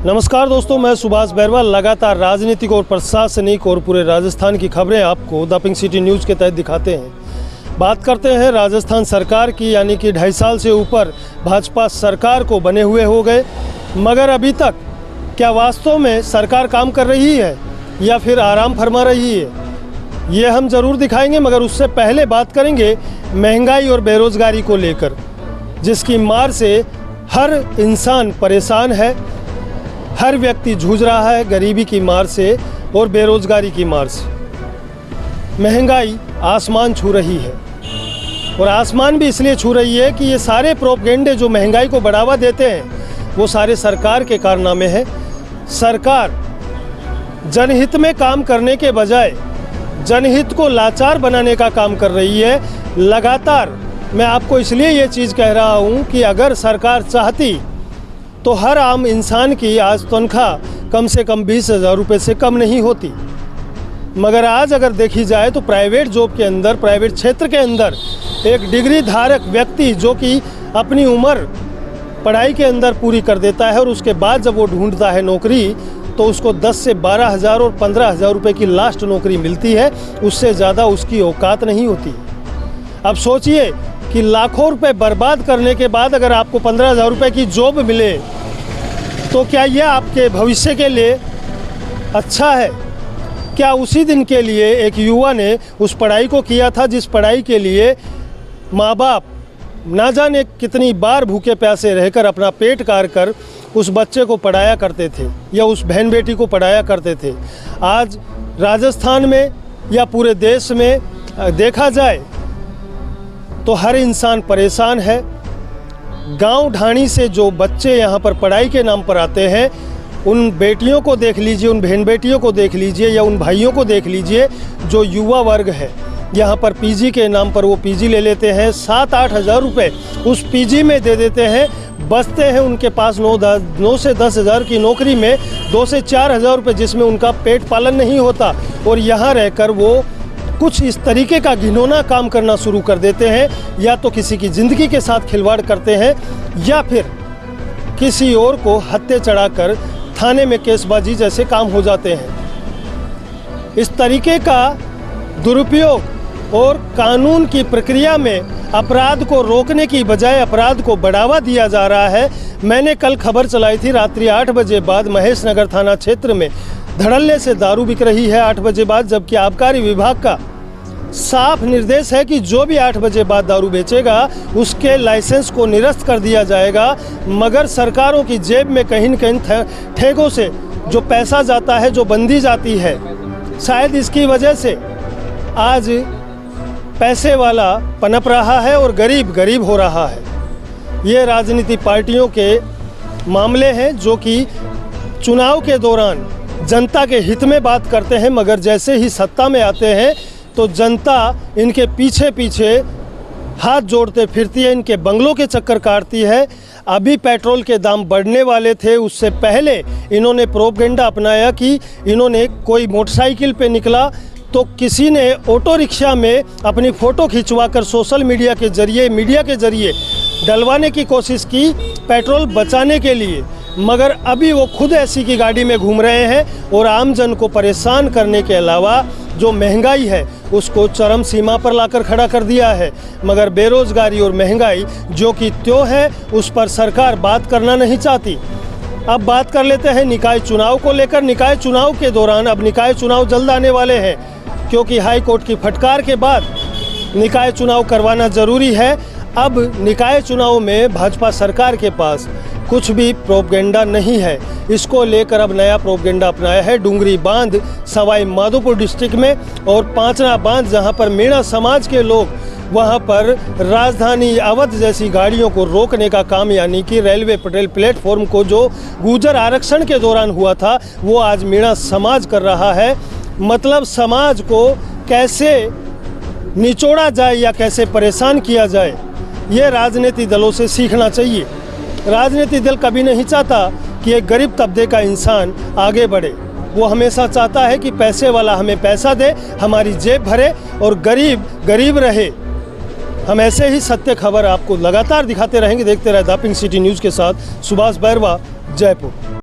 नमस्कार दोस्तों, मैं सुभाष बैरवा। लगातार राजनीतिक और प्रशासनिक और पूरे राजस्थान की खबरें आपको द पिंक सिटी न्यूज़ के तहत दिखाते हैं। बात करते हैं राजस्थान सरकार की, यानी कि 2.5 साल से ऊपर भाजपा सरकार को बने हुए हो गए, मगर अभी तक क्या वास्तव में सरकार काम कर रही है या फिर आराम फरमा रही है, ये हम ज़रूर दिखाएंगे। मगर उससे पहले बात करेंगे महंगाई और बेरोज़गारी को लेकर, जिसकी मार से हर इंसान परेशान है, हर व्यक्ति जूझ रहा है गरीबी की मार से और बेरोज़गारी की मार से। महंगाई आसमान छू रही है, और आसमान भी इसलिए छू रही है कि ये सारे प्रोपगेंडे जो महंगाई को बढ़ावा देते हैं वो सारे सरकार के कारनामे हैं। सरकार जनहित में काम करने के बजाय जनहित को लाचार बनाने का काम कर रही है। लगातार मैं आपको इसलिए ये चीज़ कह रहा हूँ कि अगर सरकार चाहती तो हर आम इंसान की आज तनख्वाह कम से कम 20,000 रुपये से कम नहीं होती। मगर आज अगर देखी जाए तो प्राइवेट जॉब के अंदर, प्राइवेट क्षेत्र के अंदर एक डिग्री धारक व्यक्ति जो कि अपनी उम्र पढ़ाई के अंदर पूरी कर देता है और उसके बाद जब वो ढूंढता है नौकरी तो उसको 10 से 12,000 और 15,000 रुपये की लास्ट नौकरी मिलती है, उससे ज़्यादा उसकी औकात नहीं होती। अब सोचिए कि लाखों रुपए बर्बाद करने के बाद अगर आपको 15,000 रुपये की जॉब मिले तो क्या यह आपके भविष्य के लिए अच्छा है? क्या उसी दिन के लिए एक युवा ने उस पढ़ाई को किया था जिस पढ़ाई के लिए माँ बाप ना जाने कितनी बार भूखे प्यासे रहकर अपना पेट कार कर उस बच्चे को पढ़ाया करते थे या उस बहन बेटी को पढ़ाया करते थे। आज राजस्थान में या पूरे देश में देखा जाए तो हर इंसान परेशान है। गांव ढाणी से जो बच्चे यहाँ पर पढ़ाई के नाम पर आते हैं, उन बेटियों को देख लीजिए, उन बहन बेटियों को देख लीजिए या उन भाइयों को देख लीजिए जो युवा वर्ग है यहाँ पर पीजी के नाम पर वो पीजी ले लेते हैं। 7-8 हज़ार रुपये उस पीजी में दे देते हैं, बचते हैं उनके पास 9 से 10 हज़ार की नौकरी में 2 से 4 हज़ार रुपये, जिसमें उनका पेट पालन नहीं होता। और यहाँ रहकर वो कुछ इस तरीके का घिनौना काम करना शुरू कर देते हैं, या तो किसी की ज़िंदगी के साथ खिलवाड़ करते हैं या फिर किसी और को हत्या चढ़ाकर थाने में केसबाजी जैसे काम हो जाते हैं। इस तरीके का दुरुपयोग और कानून की प्रक्रिया में अपराध को रोकने की बजाय अपराध को बढ़ावा दिया जा रहा है। मैंने कल खबर चलाई थी रात्रि 8 बजे बाद महेश नगर थाना क्षेत्र में धड़ल्ले से दारू बिक रही है 8 बजे बाद, जबकि आबकारी विभाग का साफ निर्देश है कि जो भी 8 बजे बाद दारू बेचेगा उसके लाइसेंस को निरस्त कर दिया जाएगा। मगर सरकारों की जेब में कहीं न कहीं ठेकों से जो पैसा जाता है, जो बंदी जाती है, शायद इसकी वजह से आज पैसे वाला पनप रहा है और गरीब गरीब हो रहा है। ये राजनीतिक पार्टियों के मामले हैं जो कि चुनाव के दौरान जनता के हित में बात करते हैं, मगर जैसे ही सत्ता में आते हैं तो जनता इनके पीछे पीछे हाथ जोड़ते फिरती है, इनके बंगलों के चक्कर काटती है। अभी पेट्रोल के दाम बढ़ने वाले थे, उससे पहले इन्होंने प्रोपगेंडा अपनाया कि इन्होंने कोई मोटरसाइकिल पे निकला तो किसी ने ऑटो रिक्शा में अपनी फ़ोटो खिंचवाकर सोशल मीडिया के ज़रिए डलवाने की कोशिश की पेट्रोल बचाने के लिए। मगर अभी वो खुद ऐसी की गाड़ी में घूम रहे हैं और आमजन को परेशान करने के अलावा जो महंगाई है उसको चरम सीमा पर लाकर खड़ा कर दिया है। मगर बेरोज़गारी और महंगाई जो कि त्यों है, उस पर सरकार बात करना नहीं चाहती। अब बात कर लेते हैं निकाय चुनाव को लेकर। निकाय चुनाव के दौरान, अब निकाय चुनाव जल्द आने वाले हैं क्योंकि हाई कोर्ट की फटकार के बाद निकाय चुनाव करवाना ज़रूरी है। अब निकाय चुनाव में भाजपा सरकार के पास कुछ भी प्रोपगेंडा नहीं है। इसको लेकर अब नया प्रोपगेंडा अपनाया है डूंगरी बांध सवाई माधोपुर डिस्ट्रिक्ट में और पांचना बांध, जहां पर मीणा समाज के लोग वहां पर राजधानी अवध जैसी गाड़ियों को रोकने का काम, यानी कि रेलवे पटेल प्लेटफॉर्म को जो गुर्जर आरक्षण के दौरान हुआ था वो आज मीणा समाज कर रहा है। मतलब समाज को कैसे निचोड़ा जाए या कैसे परेशान किया जाए, ये राजनीतिक दलों से सीखना चाहिए। राजनीतिक दल कभी नहीं चाहता कि एक गरीब तबके का इंसान आगे बढ़े। वो हमेशा चाहता है कि पैसे वाला हमें पैसा दे, हमारी जेब भरे और गरीब गरीब रहे। हम ऐसे ही सत्य खबर आपको लगातार दिखाते रहेंगे। देखते रहे द पिंक सिटी न्यूज़ के साथ सुभाष बैरवा, जयपुर।